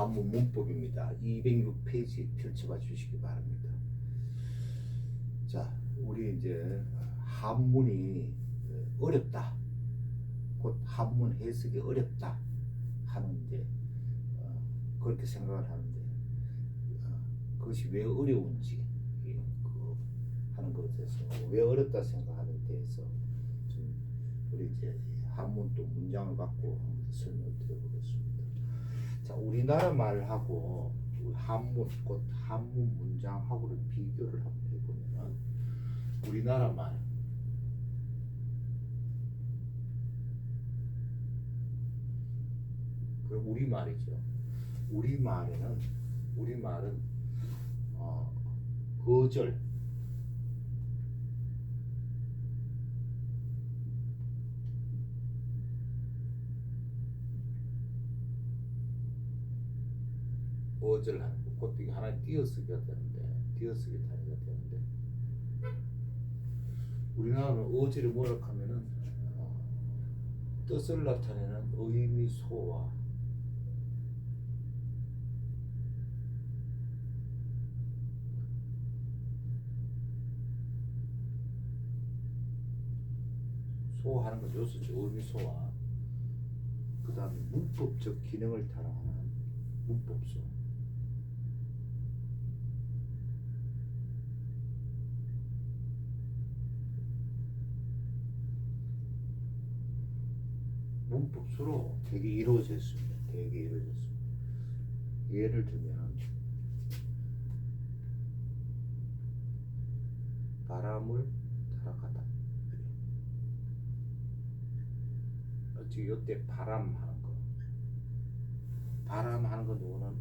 한문 문법입니다. 206페이지 펼쳐봐 주시기 바랍니다. 자, 우리 이제 한문이 어렵다, 곧 한문 해석이 어렵다 하는데 그렇게 생각을 하는데 그것이 왜 어려운지 하는 것에 대해서 왜 어렵다 생각하는 데에서 좀 우리 이제 한문 또 문장을 갖고 한번 설명을 드려보겠습니다. 자, 우리나라 말하고 한문, 곧 한문 문장하고를 비교를 한번 해보면 우리나라 말 그럼 우리말이죠. 우리말은 어절, 어절하는 거, 곧 이게 하나의 띄어쓰기가 되는데, 띄어쓰기 단위가 되는데, 우리나라는 어절이 뭐라 하면은 뜻을 나타내는 의미 소화, 소화하는 건 요소죠. 의미 소화. 그 다음에 문법적 기능을 타락하는 문법소. 문법수로 되게 이루어져 있습니다. 되게 이루어졌습니다. 예를 들면 바람을 타락하다. 지금 이때 바람 하는 거, 바람 하는 거 누구는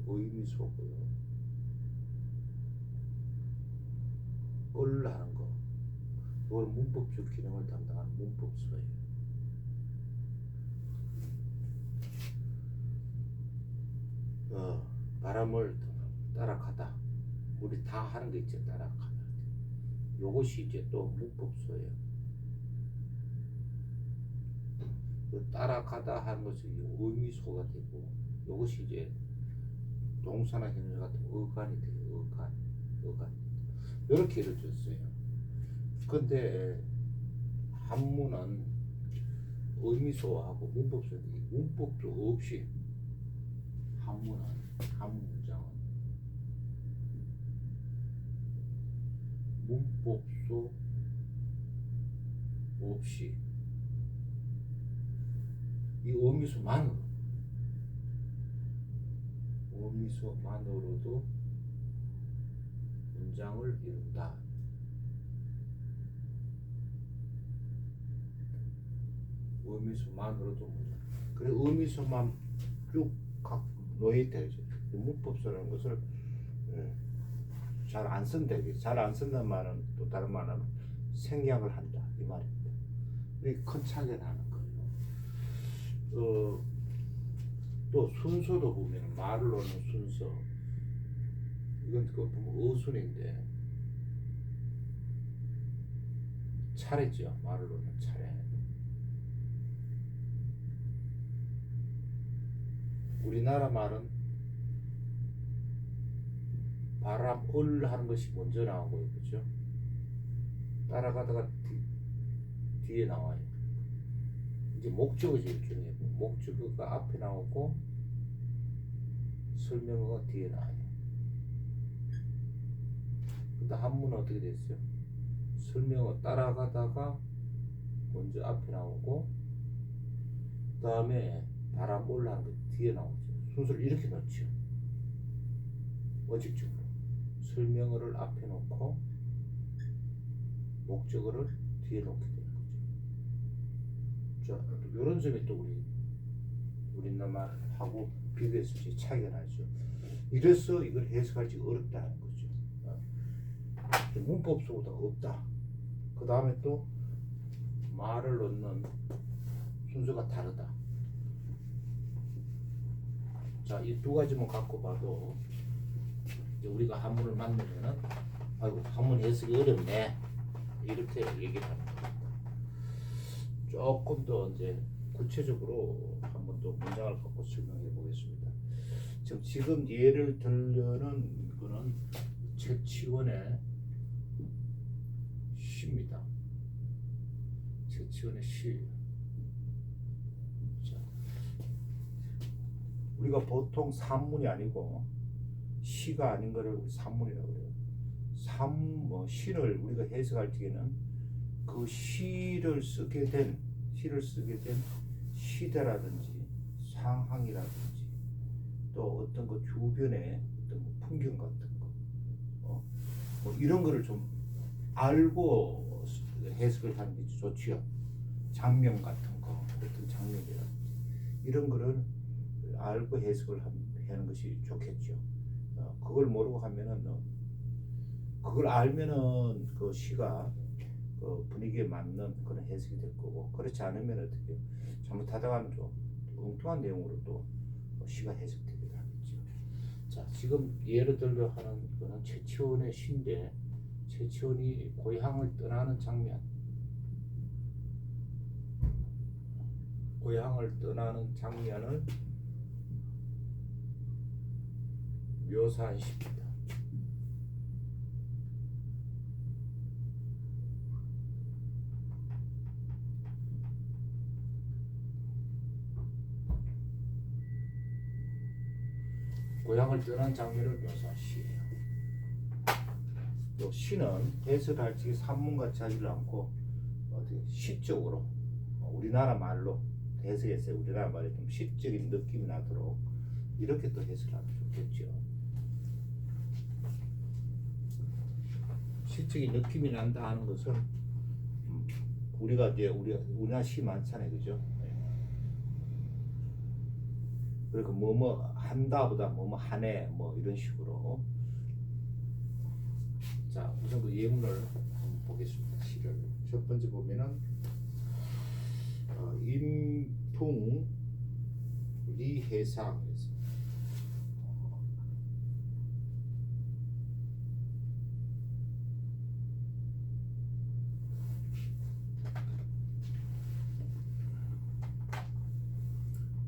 의미소고요. 얼 하는 거, 이건 문법적 기능을 담당하는 문법수예요. 바람을 따라가다, 우리 다 하는 거 있죠. 따라가다. 요것이 이제 또 문법수예요. 따라가다 하는 것이 의미소가 되고, 요것이 이제 동사나 형용사 같은 어간이 돼요. 어간. 이렇게 이루어졌어요. 근데 한문은 의미소하고 문법도 없이 한문 문장은 문법소 없이 이 의미소만으로도 문장을 이룬다. 의미소만으로도 문장. 그래 의미소만 쭉 놓여 되죠. 문법소라는 것을 잘 안 쓴다. 잘 안 쓴다는 말은 또 다른 말은 생략을 한다 이 말입니다. 이 큰 차이가 나는 거예요. 또 순서도 보면 말을 놓는 순서, 이건 그 보면 어순인데 차례죠. 말을 놓는 차례. 우리나라 말은 바람 얼 하는 것이 먼저 나오고요, 그렇죠? 따라가다가 뒤에 나와요. 이제 목적어 제일 중요해요. 목적어가 앞에 나오고 설명어가 뒤에 나와요. 근데 한문은 어떻게 됐어요? 설명어 따라가다가 먼저 앞에 나오고, 그 다음에 바람 올라가는 거 뒤에 나오죠. 순서를 이렇게 넣죠. 원칙적으로 설명어를 앞에 놓고 목적어를 뒤에 놓게 되는 거죠. 자, 이런 점이 또 우리나라하고 비교했을 때 차이가 나죠. 이래서 이걸 해석하기 어렵다는 거죠. 문법수보다 없다. 그 다음에 또 말을 넣는 순서가 다르다. 자, 이 두 가지만 갖고 봐도 이제 우리가 한문을 만들면은 아이고 한문 해석이 어렵네 이렇게 얘기를 하는 겁니다. 조금 더 이제 구체적으로 한번 또 문장을 갖고 설명해 보겠습니다. 지금 예를 들려는 거는 최치원의 시입니다. 최치원의 시. 자, 우리가 보통 산문이 아니고 시가 아닌 거를 우리 산문이라고 그래요. 시를 우리가 해석할 적에는 그 시를 쓰게 된 시대라든지 상황이라든지 또 어떤 그 주변의 어떤 뭐 풍경 같은 거, 뭐 이런 거를 좀 알고 해석을 하는 게 좋지요. 장면 같은 거, 어떤 장면이라든지 이런 거를 알고 해석을 하는 것이 좋겠죠. 그걸 모르고 하면은 그걸 알면은 그 시가 그 분위기에 맞는 그런 해석이 될 거고, 그렇지 않으면 어떻게 잘못하다가는 좀 엉뚱한 내용으로 또 시가 해석되기도 하겠죠. 자, 지금 예를 들어 하는 거는 최치원의 시인데, 최치원이 고향을 떠나는 장면, 고향을 떠나는 장면을 묘사한 시입니다. 고향을 떠난 장면을 묘사한 시예요. 또 시는 해석할 때 산문같이 하지 않고 어떻게 시적으로 우리나라 말로 해석해서 우리나라 말에 좀 시적인 느낌이 나도록 이렇게 또 해석하면 좋겠죠. 시적인 느낌이 난다 하는 것은 우리가 이제 우리나라 시 많잖아요, 그죠? 그러니까 뭐뭐 한다보다 뭐뭐 하네 뭐 이런 식으로. 자, 우선 그 예문을 한번 보겠습니다. 시를 첫 번째 보면은 인풍 리해상.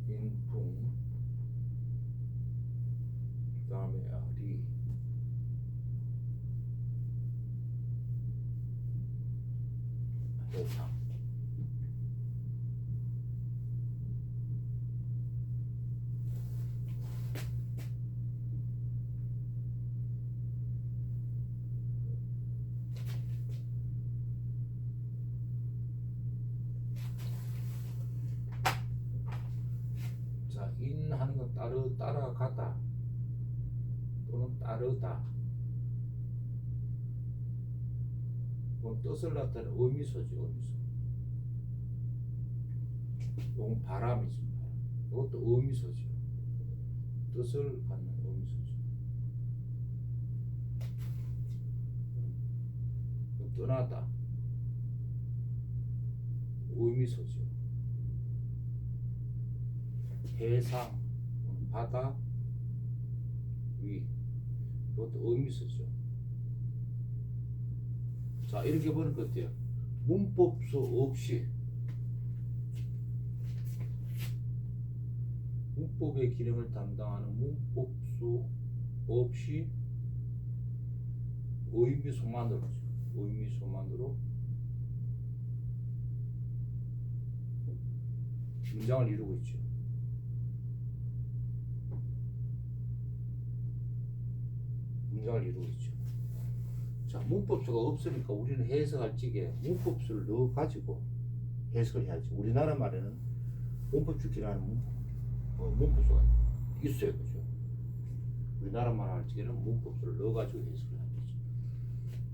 인풍, 그 다음에 리, 해상. 자, 인하는 건 따라가다 또는 따르다. 이건 뜻을 나타내는 의미소지, 의미소. 이건 바람이지, 바람. 이것도 의미소지. 뜻을 갖는 의미소지. 떠나다. 의미소지. 해상, 바다, 위. 이것도 의미소죠. 자, 이렇게 보니까 어때요? 문법수 없이 문법의 기능을 담당하는 문법수 없이 의미소만으로 문장을 이루고 있죠. 문장을 이루고 있죠. 자, 문법수가 없으니까 우리는 해석할 적에 문법수를 넣어가지고 해석을 해야지. 우리나라 말에는 문법주 기라는 문법수가 있어요, 그죠? 우리나라 말 할 적에는 문법수를 넣어가지고 해석을 하는 거죠.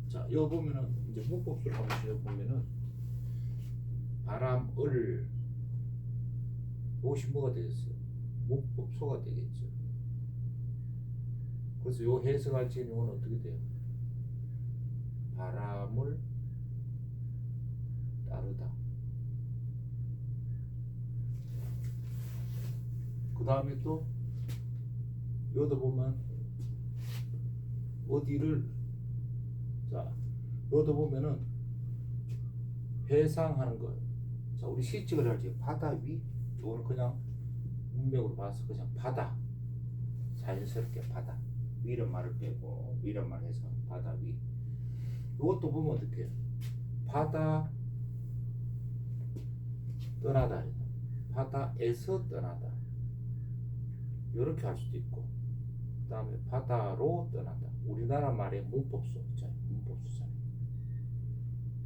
자, 여기 보면은 이제 문법수를 한번 보면은 바람을 이것이 뭐가 되겠어요? 문법소가 되겠죠. 그래서 요 해석할 적에는 이건 어떻게 돼요? 바람을 따르다. 그 다음에 또 여기도 보면 어디를, 자, 여기도 보면은 회상하는 거. 자, 우리 시책을 할 때 바다 위, 이거는 그냥 문맥으로 봐서 그냥 바다. 자, 자연스럽게 바다 위란 말을 빼고 위란 말 해서 바다 위. 이것도 보면 어떻게 해요? 바다 떠나다, 바다에서 떠나다 이렇게 할 수도 있고, 그 다음에 바다로 떠나다. 우리나라 말의 문법수 있잖아요. 문법수잖아요.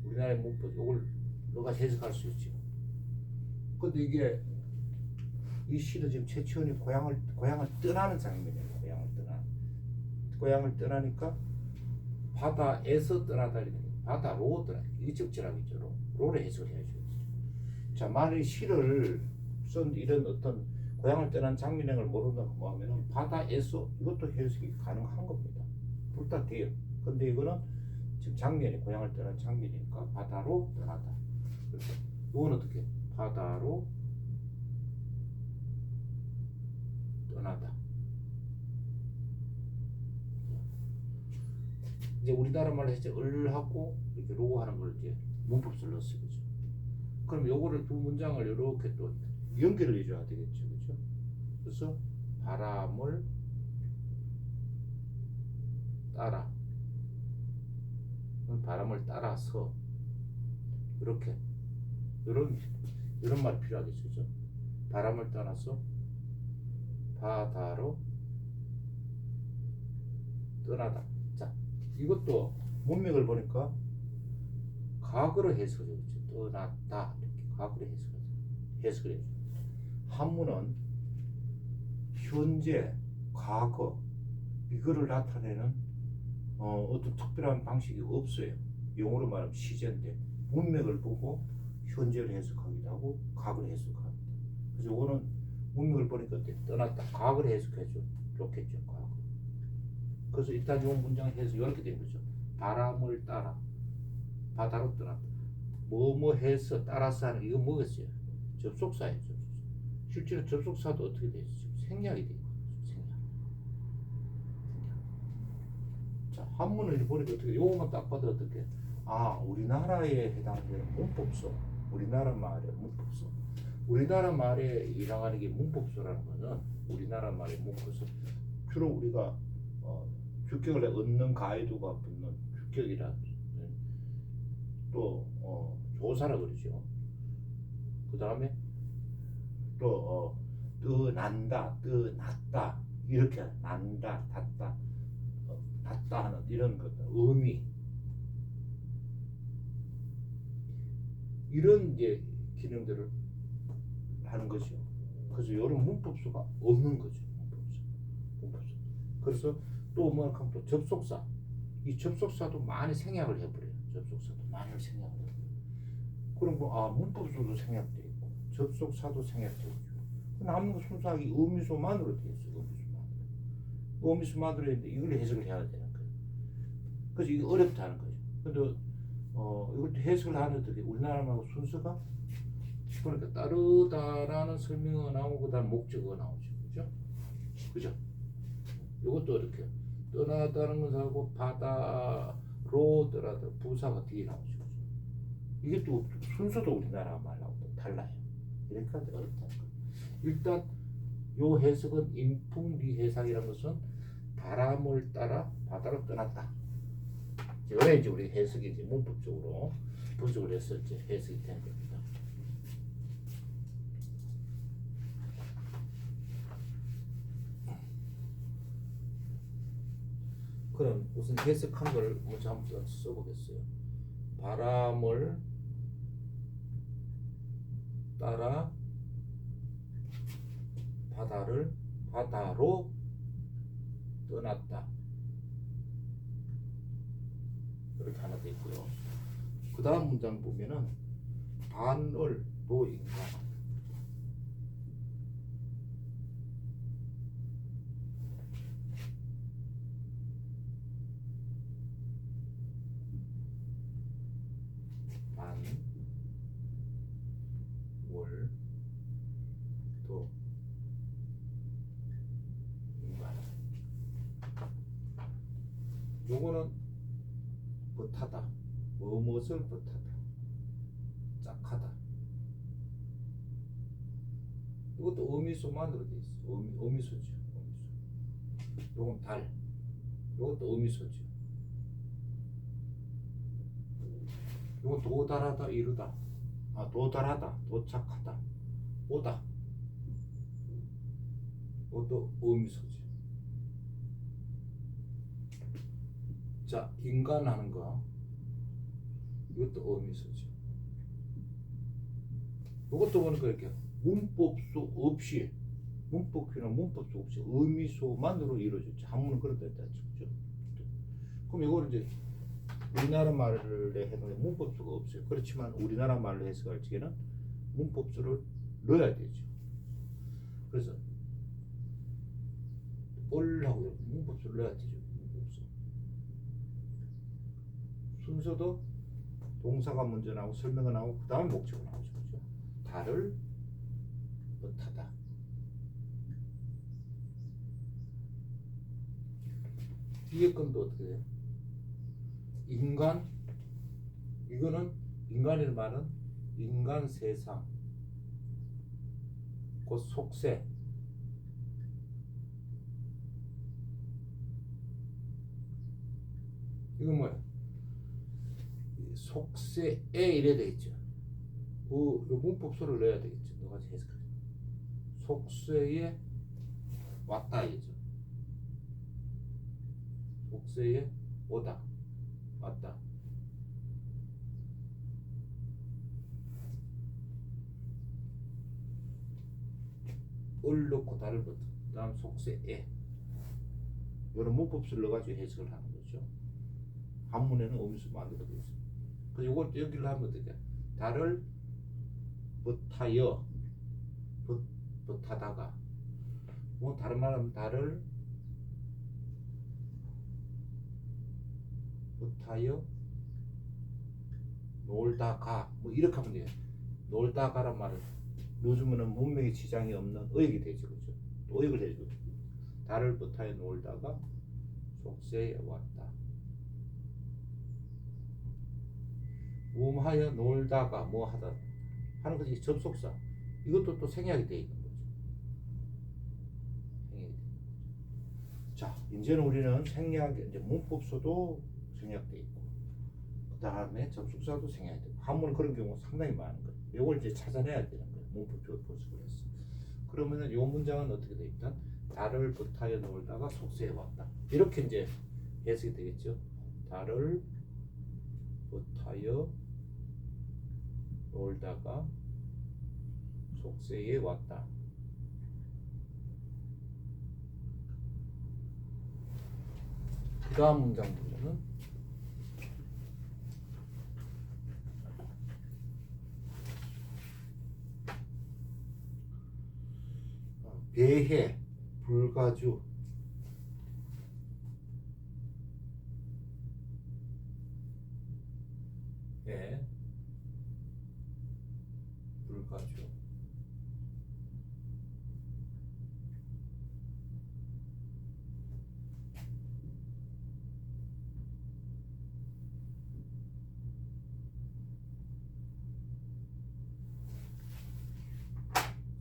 우리나라의 문법, 이걸 너가 해석할 수 있죠. 근데 이게 이 시는 지금 최치원이 고향을 떠나는 장면이에요. 고향을 떠나니까 바다에서 떠나다, 바다로 떠나. 이게 적절하겠죠. 로를 해석해야죠. 자, 만일 시를 쓴 이런 어떤 고향을 떠난 장면을 모른다고 뭐 하면은 바다에서, 이것도 해석이 가능한 겁니다. 둘 다 돼요. 근데 이거는 지금 장면이 고향을 떠난 장면이니까 바다로 떠나다. 그래서 이건 어떻게? 바다로 떠나다. 이제 우리나라 말로 이제 을하고 이렇게 로고 하는 걸 이제 문법수를 넣었어요. 그죠? 그럼 요거를 두 문장을 이렇게 또 연결을 해줘야 되겠죠. 그죠? 그래서 바람을 따라, 바람을 따라서, 이렇게 이런 말이 필요하겠죠. 그죠? 바람을 따라서 바다로 떠나다. 자, 이것도 문맥을 보니까 과거로 해석을 해죠. 떠났다, 이렇게 과거로 해석을 해죠. 한문은 현재, 과거 이거를 나타내는 어떤 특별한 방식이 없어요. 영어로 말하면 시제인데 문맥을 보고 현재를 해석하기도 하고 과거를 해석합니다. 그래서 이거는 문맥을 보니까 떠났다, 과거를 해석해줘 좋겠죠. 과거. 그래서 일단 이 문장을 해서 이렇게 된 거죠. 바람을 따라 바다로 떠났다. 뭐뭐 해서 따라서 하는, 이거 뭐겠어요? 접속사예요. 접속사. 실제로 접속사도 어떻게 되죠? 생략이 돼요. 생략. 자, 한문을 보니까 어떻게, 요것만 딱 봐도 어떻게, 아, 우리나라에 해당되는 문법수, 우리나라 말의 문법수. 우리나라 말에 해당하는 게 문법수라는 거는, 우리나라 말의 문법수, 주로 우리가 주격을 얻는 가이드가 붙는 주격이라, 또 조사라 그러죠. 그 다음에 또 떠난다, 떠났다, 이렇게 난다, 닿다, 닿다 하는 이런 것들, 의미, 이런 이제 기능들을 하는 거죠. 그래서 이런 문법수가 없는 거죠. 문법수. 그래서 또 뭐하면 또 접속사, 이 접속사도 많이 생략을 해버려요. 접속사도 많이 생략을 해버려요. 그럼 문법수도 생략돼 있고 접속사도 생략돼 있고, 남는 거 순수하게 의미수만으로 되어 있어요. 의미수만으로 있는데 이걸 해석을 해야 되는 거예요. 그래서 이게 어렵다는 거죠. 근데 이것도 해석을 하는 어떻게, 우리나라하고 순서가 그러니까 따르다라는 설명어가 나오고 그다음 목적어가 나오죠. 그죠? 이것도 이렇게 떠나다는 것하고 바다로 떠나다, 부사가 뒤에 나오죠. 이게 또 순서도 우리나라 말하고 달라요. 이러니까 어렵다는 거예요. 일단 요 해석은 인풍리해상이라는 것은 바람을 따라 바다로 떠났다. 이거는 이제 우리 해석이 이제 문법적으로 분석을 해서 이제 해석이 된 겁니다. 그럼 우선 해석한 걸 먼저 한번 써보겠어요. 바람을 따라 바다로 떠났다. 이렇게 하나 돼 있고요. 그 다음 문장 보면은 반을 노인간, 도 인간. 요거는 버타다, 무엇을 버타다, 짝하다. 이것도 의미수만으로 돼 있어. 의미수죠. 의미수. 요건 달. 요것도 의미소죠. 요건 도달하다, 이루다. 도달하다, 도착하다, 오다. 이것도 의미소지. 자, 인간 하는 거. 이것도 의미소지. 이것도 보니까 이렇게 문법수 없이, 문법규나 문법수 없이 의미소만으로 이루어졌죠. 한문은 그렇다 했다 죠. 그럼 이거를 이제 우리나라 말을 해도 문법수가 없어요. 그렇지만 우리나라 말로 해석할 적에는 문법수를 넣어야 되죠. 그래서 하고 문법수를 넣어야 되죠. 문법수. 순서도 동사가 먼저 나오고 설명이 나오고 그 다음에 목적어 나오죠. 그죠? 달을 못하다. 뒤에 건도 어떻게 돼요? 인간, 이거는 인간이라는 말은 인간 세상, 곧 속세. 이건 뭐야? 속세에 이래 되겠죠. 요 문법수를 넣어야 되겠죠. 너가 해석해. 속세에 왔다 이죠. 속세에 오다, 왔다. 을 넣고 달을 붙어. 그다음 속세에. 이런 문법수를 넣어가지고 해석을 하는 거죠. 한문에는 의미수 만들어 되어 있어요. 그래서 이걸 여기를 하면 어떻게? 달을 붙하여, 붙하다가. 뭐 다른 말하면 달을 붙하여 놀다가, 뭐 이렇게 하면 돼요. 놀다가란 말을 넣어주면은 문맥에 지장이 없는 의역이 되죠. 그죠? 또 의역을 해주고. 달을 붙하여 놀다가 속세에 왔다. 하여 놀다가 뭐 하다 하는 것이 접속사. 이것도 또 생략이 되어 있는 거죠. 생략이 되는 거죠. 자, 이제는 우리는 생략, 이제 문법수도 생략되어 있고, 그 다음에 접속사도 생략이 되고, 한문은 그런 경우가 상당히 많은 거예요. 이걸 이제 찾아내야 되는 거예요. 문법적으로 분석을 해서. 그러면은 이 문장은 어떻게 돼? 일단 달을 붙하여 놀다가 속세에 왔다. 이렇게 이제 해석이 되겠죠. 달을 붙하여 놀다가 속세에 왔다. 그 다음 문장 보면은 배해, 불가주. 예, 불가주.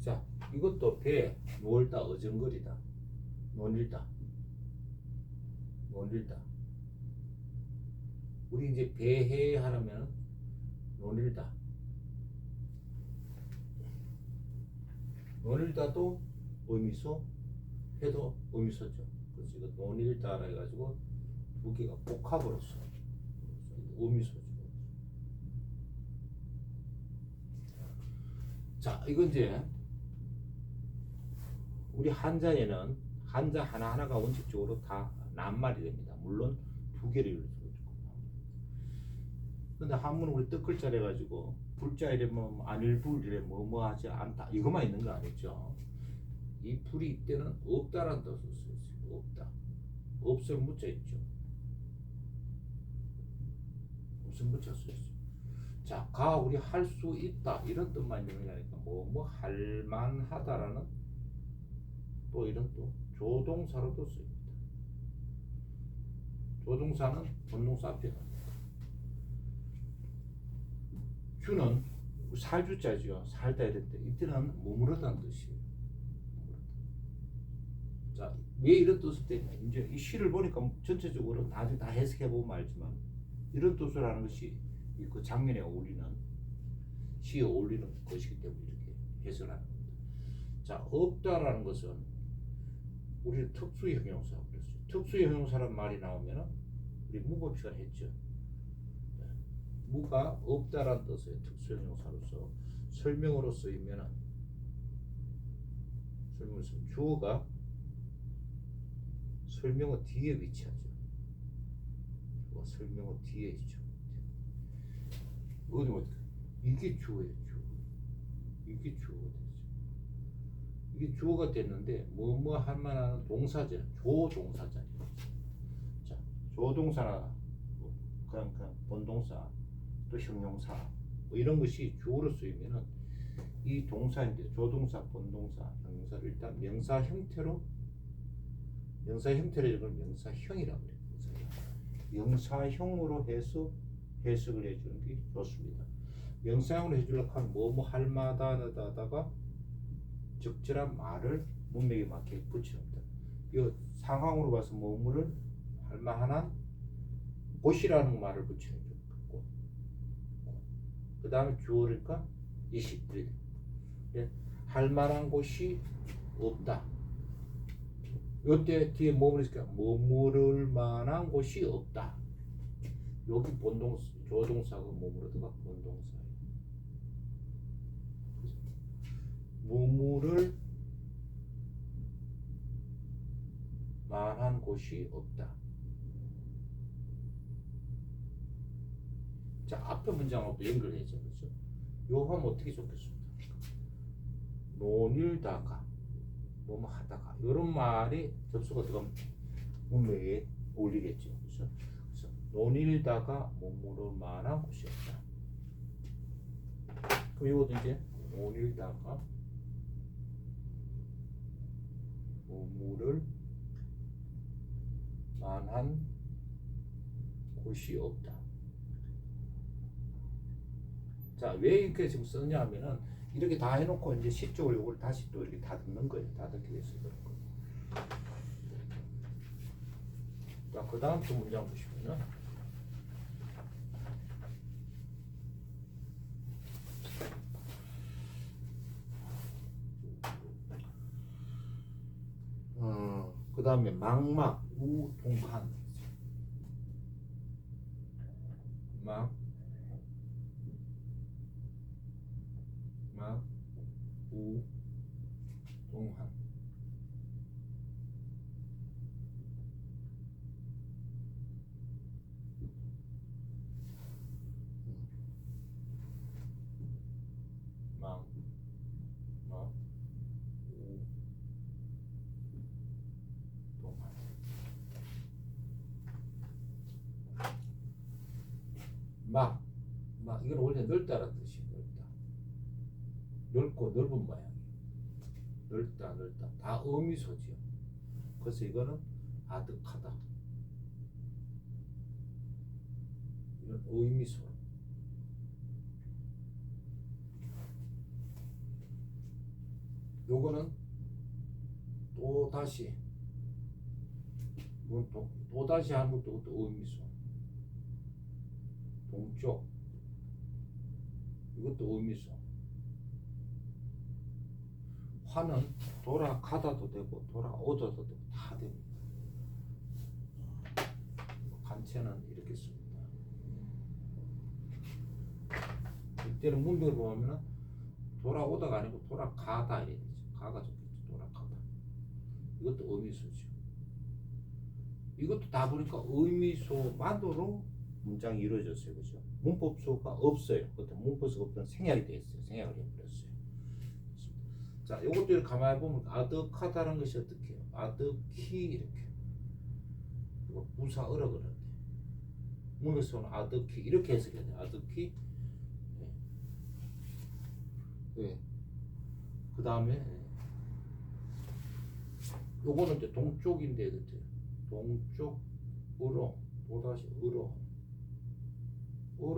자, 이것도 배, 놀다, 어정거리다, 논일다, 논일다. 우리 이제 배해 하려면 논일다. 논일다도 의미소, 해도 의미소죠. 그래서 이거 논일다라 해가지고 두 개가 복합으로서 의미소죠. 자, 이건 이제 우리 한자에는 한자 하나하나가 원칙적으로 다 낱말이 됩니다. 물론 두 개를 이룰 수가 있고. 근데 한문은 우리 뜻글자를 해가지고 불자 이래면 안일불 이래 뭐뭐 하지 않다 이것만 있는 거 아니죠. 이 불이 이때는 없다라는 뜻을 쓰였어요. 없다. 없을 무자 있죠. 무슨 무자 쓰였어요. 자, 가 우리 할 수 있다 이런 뜻만 있는 게 아니까 뭐 할만하다라는 또 이런 또 조동사로도 쓰입니다. 조동사는 본동사 앞에 갑니다. 주는 살주자죠. 살다 이럴 때 이때는 머무르다는 뜻이에요. 머무르다. 자, 왜 이런 뜻을 떼냐? 이제 이 시를 보니까 전체적으로 나중에 다 해석해 보면 알지만 이런 뜻을 하는 것이 그 장면에 어울리는 시에 어울리는 것이기 때문에 이렇게 해석을 하는 겁니다. 자, 없다라는 것은 우리는 특수형용사라고 그랬어요. 특수형용사란 말이 나오면은 우리 문법 시간 했죠. 무가 없다라는 뜻의 특수형용사로서 설명으로 쓰이면은 주어가 설명어 뒤에 위치하죠. 주어가 설명어 뒤에 있죠. 이게 주어예요. 주어. 이게 주어가 됐죠. 이게 주어가 됐는데 뭐뭐 할 만한 동사죠. 조동사잖아요. 자, 조동사나 그냥 본동사 또 형용사 뭐 이런 것이 주어로 쓰이면은 이 동사인데 조동사, 본동사, 형용사를 일단 명사 형태로 이걸 명사형이라고 해요. 명사형으로 해서 해석을 해주는 게 좋습니다. 명사형으로 해주려고 하면 뭐뭐 할 마다다가 적절한 말을 문맥에 맞게 붙이는 겁니다. 이 상황으로 봐서 뭐뭐를 할 만한 곳이라는 말을 붙이는 거고, 그 다음에 주어니까 이시 할 만한 곳이 없다. 이때 뒤에 뭐를 있을까? 머무를 만한 곳이 없다. 여기 본동사, 조동사가 머무르다가 본동사예요. 머무를 만한 곳이 없다. 자, 앞에 문장하고 연결해야죠. 그렇죠? 요 하면 어떻게 좋겠습니까? 논일다가 뭐뭐 하다가 이런 말이 접수가 들어가면 문맥에 어울리겠죠. 그래서 논일다가 머무를 만한 곳이 없다. 그럼 이것도 이제 논일다가 머무를 만한 곳이 없다. 자, 왜 이렇게 지금 쓰냐 하면은 이렇게 다 해놓고 이제 시쪽을 요걸 다시 또 이렇게 다듬는 거예요. 다듬게 돼서 그런 거예요. 자, 그 다음 또 문장 보시면은 그 다음에 망막 우동한 우동한 막 이건 원래 넓다라는 뜻이에요. 넓고 넓은 모양이에요. 넓다 다 의미소지요. 그래서 이거는 아득하다. 이런 의미소. 요거는 또 다시 하는 것도 의미소. 동쪽 이것도 의미소. 화는 돌아가다도 되고 돌아오다도 되고 다 됩니다. 간체는 이렇게 씁니다. 이때는 문맥을 보면은 돌아오다가 아니고 돌아가다 이래 되죠. 가가 좋겠죠. 돌아가다. 이것도 의미소죠. 이것도 다 보니까 의미소만으로 문장이 이루어졌어요. 그죠? 문법수가 없어요. 그때 문법수가 없던 생략이 되어 있어요. 생략을 해버렸어요. 자, 요것도 이렇게 가만히 보면 아득하다는 것이 어떻게 해요? 아득히 이렇게. 이거 부사 어라 그러는데. 문에서는 아득히 이렇게 해석해야 돼요. 아득히. 네. 그 다음에 요거는 이제 동쪽인데 그때 동쪽으로 또다시 으로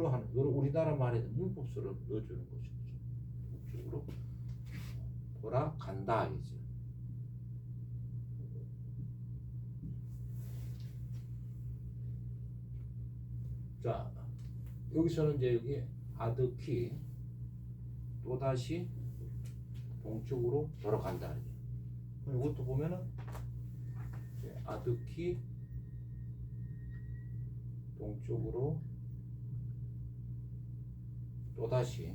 하는 우리나라 말에 문법수를 넣어주는 거죠. 동쪽으로 돌아간다 이제. 자, 여기서는 이제 여기 아득히 또다시 동쪽으로 돌아간다. 이것도 보면은 아득히 동쪽으로 또다시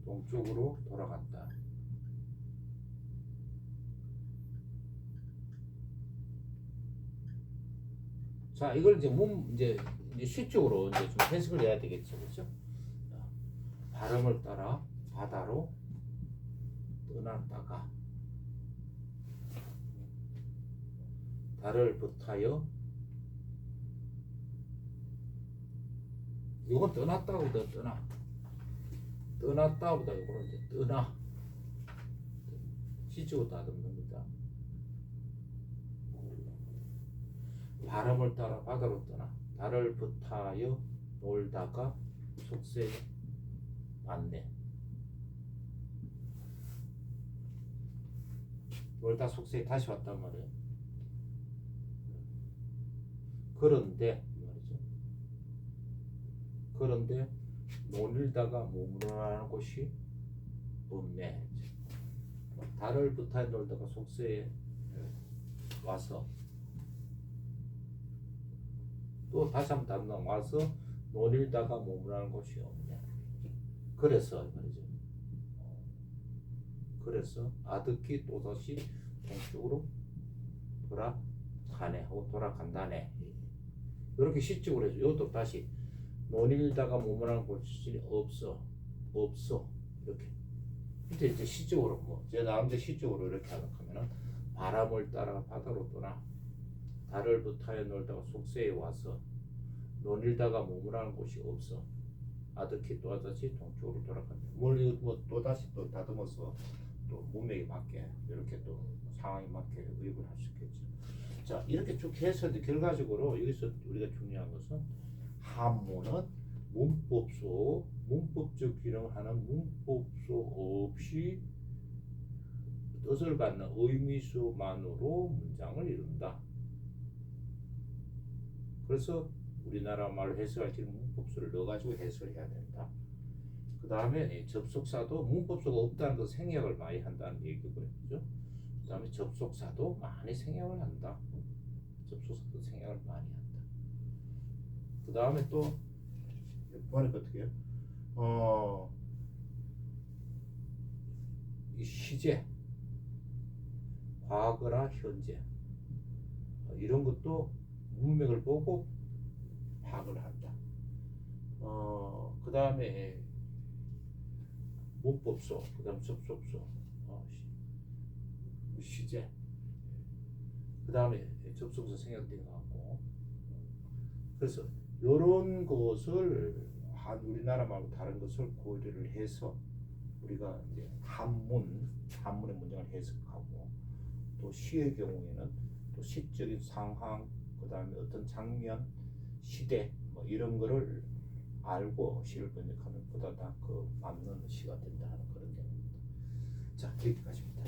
동쪽으로 돌아간다. 자, 이걸 이제 시적으로 이제 좀 해석을 해야 되겠죠, 그렇죠? 바람을 따라 바다로 떠났다가 달을 붙하여, 이건 떠났다보다 떠났다보다 이거는 이제 떠나, 시적으로 다듬는 겁니다. 바람을 따라 바다로 떠나 달을 붙하여 놀다가 속세에 왔네. 놀다 속세에 다시 왔단 말이에요. 그런데 말이죠. 그런데 놀다가 머무르라는 곳이 없네. 달을 붙하여 놀다가 속세에 와서 또 다시 한번 담당 와서 놀다가 머무르는 곳이 없냐. 그래서 말이죠. 그래서 아득히 또다시 동쪽으로 돌아가네 하고 돌아간다네. 이렇게 시적으로 해서 이것도 다시 놀다가 머무르는 곳이 없어 이렇게. 이제 시적으로 제 나름대로 시적으로 이렇게 하면은 바람을 따라 바다로 떠나 달을 붙하여 놀다가 속세에 와서 놀다가 머무르는 곳이 없어 아득히 또다시 동쪽으로 돌아간다. 뭐 또다시 또 다듬어서 또 문맥에 맞게 이렇게 또 상황에 맞게 의역을 할 수 있겠죠. 자, 이렇게 쭉 해서 결과적으로 여기서 우리가 중요한 것은 한문은 문법적 기능을 하는 문법수 없이 뜻을 갖는 의미수만으로 문장을 이룬다. 그래서 우리나라 말로 해석할 때는 문법수를 넣어가지고 해석을 해야 된다. 그 다음에 접속사도 문법수가 없다는 그 생략을 많이 한다는 얘기고요. 그죠? 그 다음에 접속사도 많이 생략을 한다. 접속사도 생략을 많이 한다. 그 다음에 또 보니까 어떻게 해요? 이 시제, 과거나 현재 이런 것도 문맥을 보고 파악을 한다. 그 다음에 문법소, 그 다음 접속소, 시제, 그 다음에 접속사 생략된 것 같고. 그래서 이런 것을 우리나라 말고 다른 것을 고려를 해서 우리가 이제 한문의 문장을 해석하고, 또 시의 경우에는 또 시적인 상황, 그 다음에 어떤 장면, 시대 뭐 이런 거를 알고 시를 번역하면 보다 그 맞는 시가 된다 하는 그런 내용입니다. 자, 여기까지입니다.